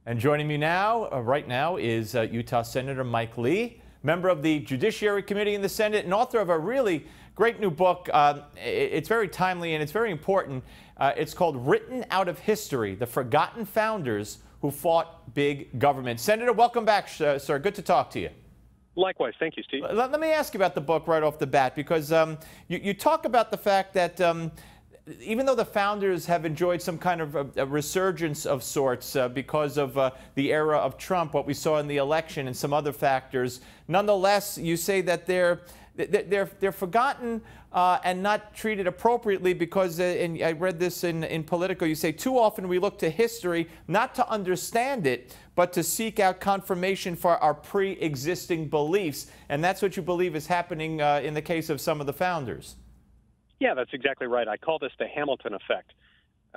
And joining me now, right now, is Utah Senator Mike Lee, member of the Judiciary Committee in the Senate and author of a really great new book. It's very timely and it's very important. It's called Written Out of History: The Forgotten Founders Who Fought Big Government. Senator, welcome back, sir. Good to talk to you. Likewise. Thank you, Steve. Let me ask you about the book right off the bat, because you talk about the fact that even though the founders have enjoyed some kind of a resurgence of sorts because of the era of Trump, what we saw in the election and some other factors, nonetheless, you say that they're forgotten and not treated appropriately because, and I read this in Politico, you say too often we look to history not to understand it, but to seek out confirmation for our pre-existing beliefs. And that's what you believe is happening in the case of some of the founders. Yeah, that's exactly right. I call this the Hamilton effect,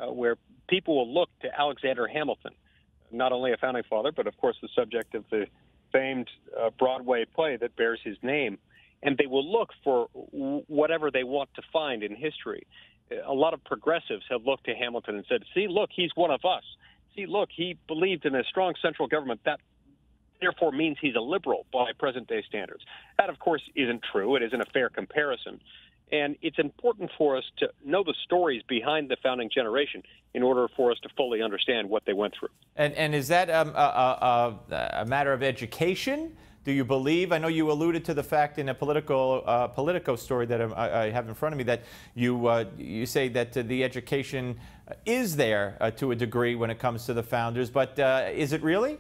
where people will look to Alexander Hamilton, not only a founding father, but of course the subject of the famed Broadway play that bears his name, and they will look for whatever they want to find in history. A lot of progressives have looked to Hamilton and said, see, look, he's one of us. See, look, he believed in a strong central government. That therefore means he's a liberal by present-day standards. That, of course, isn't true. It isn't a fair comparison. And it's important for us to know the stories behind the founding generation in order for us to fully understand what they went through. And is that a matter of education? Do you believe? I know you alluded to the fact in a Politico story that I have in front of me that you say that the education is there to a degree when it comes to the founders, but is it really?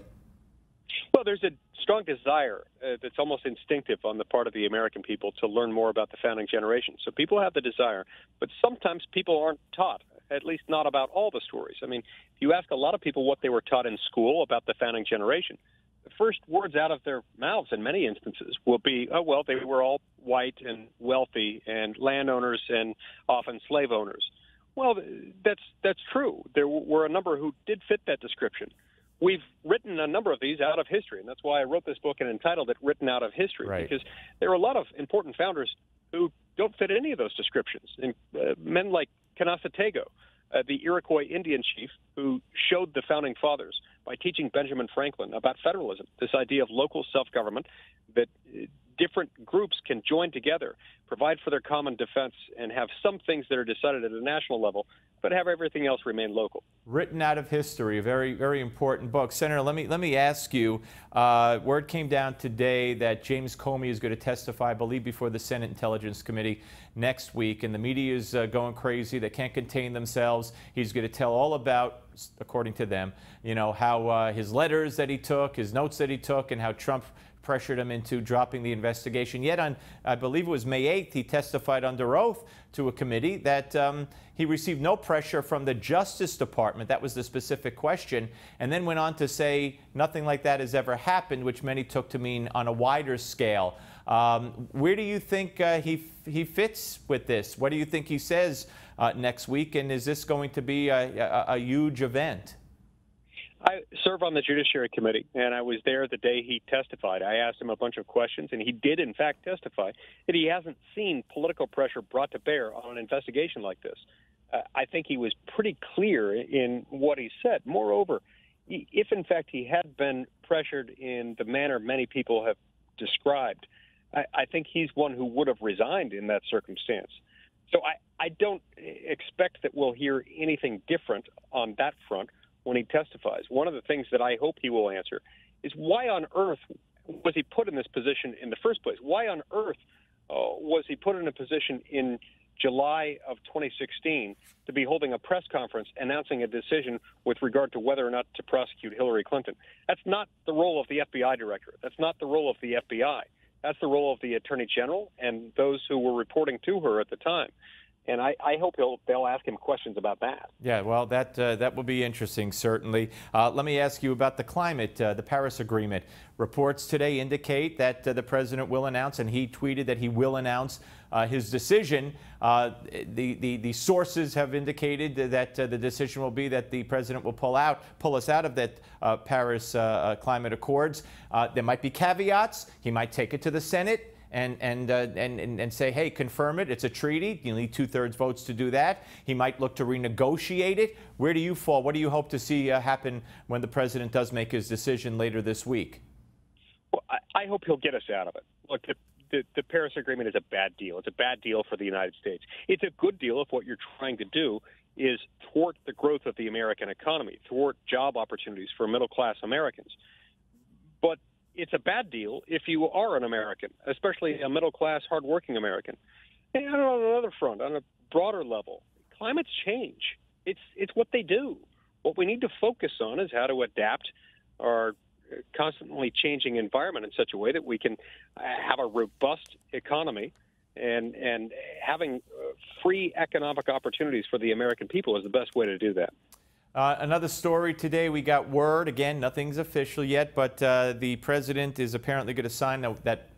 Well, there's a strong desire that's almost instinctive on the part of the American people to learn more about the founding generation. So people have the desire, but sometimes people aren't taught, at least not about all the stories. I mean, if you ask a lot of people what they were taught in school about the founding generation, the first words out of their mouths in many instances will be, oh, well, they were all white and wealthy and landowners and often slave owners. Well, that's true. There were a number who did fit that description. We've written a number of these out of history, and that's why I wrote this book and entitled it Written Out of History, right. Because there are a lot of important founders who don't fit any of those descriptions. And men like Canasatego, the Iroquois Indian chief who showed the founding fathers by teaching Benjamin Franklin about federalism, this idea of local self-government, that different groups can join together, provide for their common defense, and have some things that are decided at a national level, but have everything else remain local. Written Out of History, a very, very important book. Senator, let me ask you, word came down today that James Comey is going to testify, I believe, before the Senate Intelligence Committee next week, and the media is going crazy. They can't contain themselves. He's going to tell all about, according to them, you know, how his letters that he took, his notes that he took, and how Trump pressured him into dropping the investigation. Yet on, I believe it was May 8th, he testified under oath to a committee that he received no pressure from the Justice Department. That was the specific question. And then went on to say nothing like that has ever happened, which many took to mean on a wider scale. Where do you think he fits with this? What do you think he says next week? And is this going to be a huge event? I serve on the Judiciary Committee, and I was there the day he testified. I asked him a bunch of questions, and he did, in fact, testify that he hasn't seen political pressure brought to bear on an investigation like this. I think he was pretty clear in what he said. Moreover, if, in fact, he had been pressured in the manner many people have described, I think he's one who would have resigned in that circumstance. So I don't expect that we'll hear anything different on that front when he testifies. One of the things that I hope he will answer is why on earth was he put in this position in the first place? Why on earth was he put in a position in July of 2016 to be holding a press conference announcing a decision with regard to whether or not to prosecute Hillary Clinton? That's not the role of the FBI director. That's not the role of the FBI. That's the role of the Attorney General and those who were reporting to her at the time. And I hope they'll ask him questions about that. Yeah, well, that will be interesting, certainly. Let me ask you about the climate, the Paris Agreement. Reports today indicate that the president will announce, and he tweeted that he will announce his decision. The sources have indicated that the decision will be that the president will pull us out of that Paris Climate Accords. There might be caveats. He might take it to the Senate. and say, hey, confirm it. It's a treaty. You need 2/3 votes to do that. He might look to renegotiate it. Where do you fall? What do you hope to see happen when the president does make his decision later this week? Well, I hope he'll get us out of it. Look, the Paris Agreement is a bad deal. It's a bad deal for the United States. It's a good deal if what you're trying to do is thwart the growth of the American economy, thwart job opportunities for middle-class Americans. But it's a bad deal if you are an American, especially a middle-class, hardworking American. And on another front, on a broader level, climates change. It's what they do. What we need to focus on is how to adapt our constantly changing environment in such a way that we can have a robust economy, and having free economic opportunities for the American people is the best way to do that. Another story today, we got word, again, nothing's official yet, but the president is apparently going to sign that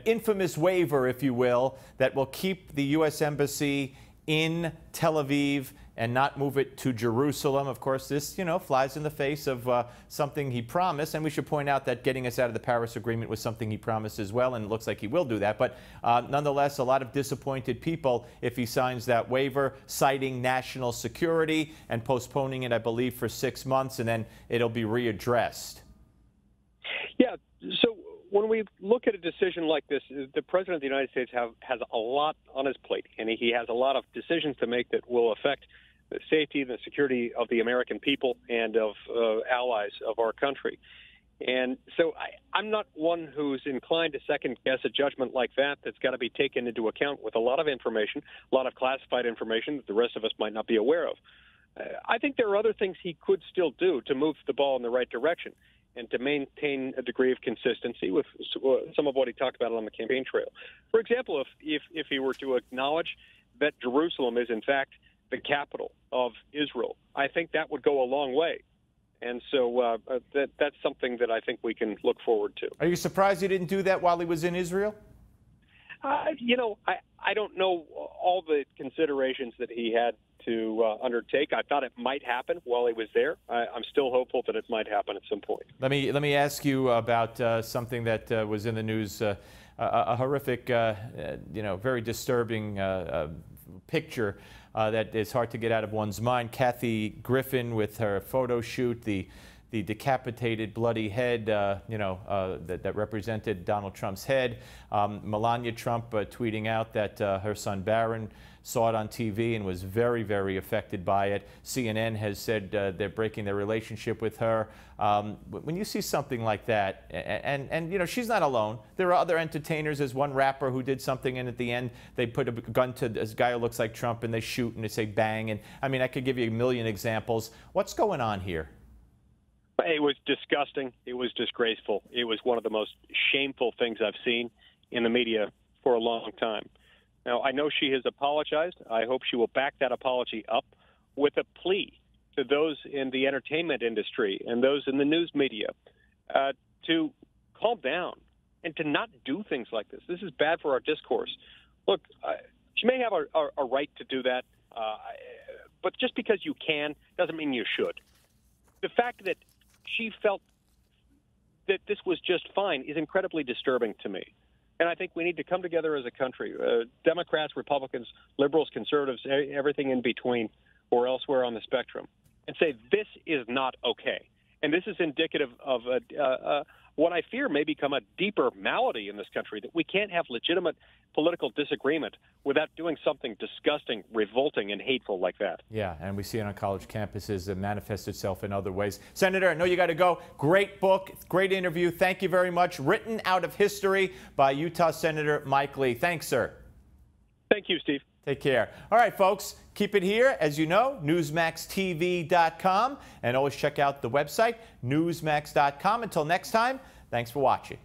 infamous waiver, if you will, that will keep the U.S. Embassy in Tel Aviv and not move it to Jerusalem. Of course, this, flies in the face of something he promised. And we should point out that getting us out of the Paris Agreement was something he promised as well, and it looks like he will do that. But nonetheless, a lot of disappointed people if he signs that waiver, citing national security and postponing it, I believe, for 6 months, and then it'll be readdressed. Yeah, so when we look at a decision like this, the President of the United States has a lot on his plate, and he has a lot of decisions to make that will affect the safety and the security of the American people and of allies of our country. And so I'm not one who's inclined to second-guess a judgment like that that's got to be taken into account with a lot of information, a lot of classified information that the rest of us might not be aware of. I think there are other things he could still do to move the ball in the right direction and to maintain a degree of consistency with some of what he talked about on the campaign trail. For example, if he were to acknowledge that Jerusalem is, in fact, the capital of Israel, I think that would go a long way. And so that's something that I think we can look forward to. Are you surprised he didn't do that while he was in Israel? I don't know all the considerations that he had to undertake. I thought it might happen while he was there. I'm still hopeful that it might happen at some point. Let me ask you about something that was in the news, a horrific, very disturbing picture that is hard to get out of one's mind. Kathy Griffin with her photo shoot, the decapitated, bloody head, that represented Donald Trump's head. Melania Trump tweeting out that her son Barron saw it on TV and was very, very affected by it. CNN has said they're breaking their relationship with her. When you see something like that, and she's not alone. There are other entertainers. There's one rapper who did something, and at the end they put a gun to this guy who looks like Trump, and they shoot, and they say bang. And I mean, I could give you a million examples. What's going on here? It was disgusting. It was disgraceful. It was one of the most shameful things I've seen in the media for a long time. Now, I know she has apologized. I hope she will back that apology up with a plea to those in the entertainment industry and those in the news media to calm down and to not do things like this. This is bad for our discourse. Look, she may have a right to do that, but just because you can doesn't mean you should. The fact that she felt that this was just fine is incredibly disturbing to me. And I think we need to come together as a country, Democrats, Republicans, liberals, conservatives, everything in between or elsewhere on the spectrum, and say this is not okay. And this is indicative of what I fear may become a deeper malady in this country, that we can't have legitimate political disagreement without doing something disgusting, revolting, and hateful like that. Yeah, and we see it on college campuses and manifests itself in other ways. Senator, I know you got to go. Great book, great interview. Thank you very much. Written out of history by Utah Senator Mike Lee. Thanks, sir. Thank you, Steve. Take care. All right, folks, keep it here. As you know, newsmaxtv.com. And always check out the website, newsmax.com. Until next time, thanks for watching.